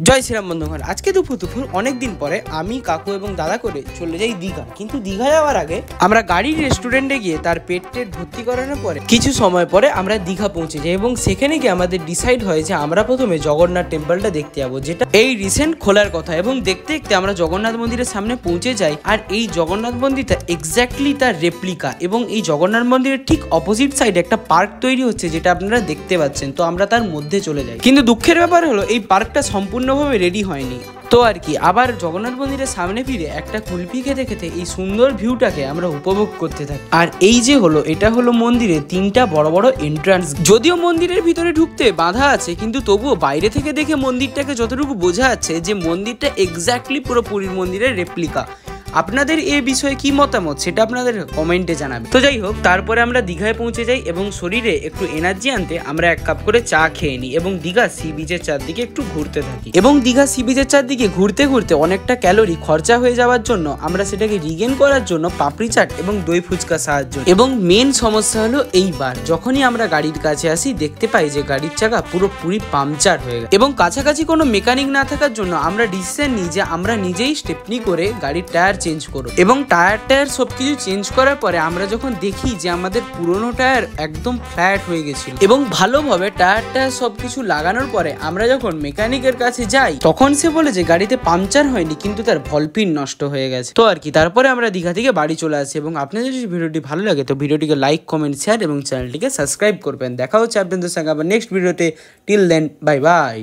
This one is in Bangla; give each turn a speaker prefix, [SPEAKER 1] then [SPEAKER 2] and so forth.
[SPEAKER 1] জয় শ্রীরাম বন্ধুগণ। আজকে দুপুর অনেক দিন পরে আমি কাকু এবং দাদা করে চলে যাই দীঘা। কিন্তু দীঘা যাওয়ার আগে আমরা গাড়ির রেস্টুরেন্টে গিয়ে তার পেট ভর্তি করানোর পরে কিছু সময় পরে আমরা দীঘা পৌঁছে যাই এবং সেখানে গিয়ে আমাদের ডিসাইড হয় যে আমরা প্রথমে জগন্নাথ টেম্পলটা দেখতে যাবো, যেটা এই রিসেন্ট খোলার কথা। এবং দেখতে দেখতে আমরা জগন্নাথ মন্দিরের সামনে পৌঁছে যাই। আর এই জগন্নাথ মন্দিরটা এক্স্যাক্টলি তার রেপ্লিকা এবং এই জগন্নাথ মন্দিরের ঠিক অপোজিট সাইডে একটা পার্ক তৈরি হচ্ছে, যেটা আপনারা দেখতে পাচ্ছেন। তো আমরা তার মধ্যে চলে যাই, কিন্তু দুঃখের ব্যাপার হলো এই পার্কটা সম্পূর্ণভাবে রেডি হয়নি। তো আর কি, আবার জগন্নাথ মন্দিরের সামনে ফিরে একটা কুলফি খেতে খেতে এই সুন্দর ভিউটাকে আমরা উপভোগ করতে থাকি। আর এই যে হলো, এটা হলো মন্দিরে তিনটা বড় বড় এন্ট্রান্স। যদিও মন্দিরের ভিতরে ঢুকতে বাধা আছে, কিন্তু তবুও বাইরে থেকে দেখে মন্দিরটাকে যতটুকু বোঝা যাচ্ছে যে মন্দিরটা এক্স্যাক্টলি পুরো পুরীর মন্দিরের রেপ্লিকা। আপনাদের এই বিষয়ে কি মতামত সেটা আপনাদের কমেন্টে জানাবেন। তো যাই হোক, তারপরে আমরা দীঘায় পৌঁছে যাই এবং শরীরে একটু এনার্জি আনতে আমরা 1 কাপ করে চা খেয়ে নিই এবং দীঘা সি বিচের চারদিকে একটু ঘুরতে থাকি। এবং দীঘা সি বিচের চারদিকে ঘুরতে ঘুরতে অনেকটা ক্যালোরি খরচা হয়ে যাওয়ার জন্য আমরা সেটাকে রিগেন করার জন্য পাপড়ি চাট এবং দই ফুচকা সাহায্য। এবং মেন সমস্যা হলো এইবার যখনই আমরা গাড়ির কাছে আসি দেখতে পাই যে গাড়ির চাকা পুরোপুরি পাংচার হয়ে গেছে। এবং কাছাকাছি কোনো মেকানিক না থাকার জন্য আমরা ডিসিশন নিই যে আমরা নিজেই স্টেপনি করে গাড়ির টায়ার চেঞ্জ করো। এবং টায়ার সবকিছু চেঞ্জ করার পরে আমরা যখন দেখি যে আমাদের পুরোনো টায়ার একদম ফ্ল্যাট হয়ে গেছিল এবং ভালোভাবে টায়ার সবকিছু লাগানোর পরে আমরা যখন মেকানিকের কাছে যাই তখন সে বলে যে গাড়িতে পাংচার হয়নি, কিন্তু তার ভলপিন নষ্ট হয়ে গেছে। তো আর কি, তারপরে আমরা দীঘা থেকে বাড়ি চলে আসি। এবং আপনাদের যদি ভিডিওটি ভালো লাগে তো ভিডিওটিকে লাইক, কমেন্ট, শেয়ার এবং চ্যানেলটিকে সাবস্ক্রাইব করবেন। দেখা হচ্ছে আপনাদের সঙ্গে আবার নেক্সট ভিডিওতে। Till then, bye by.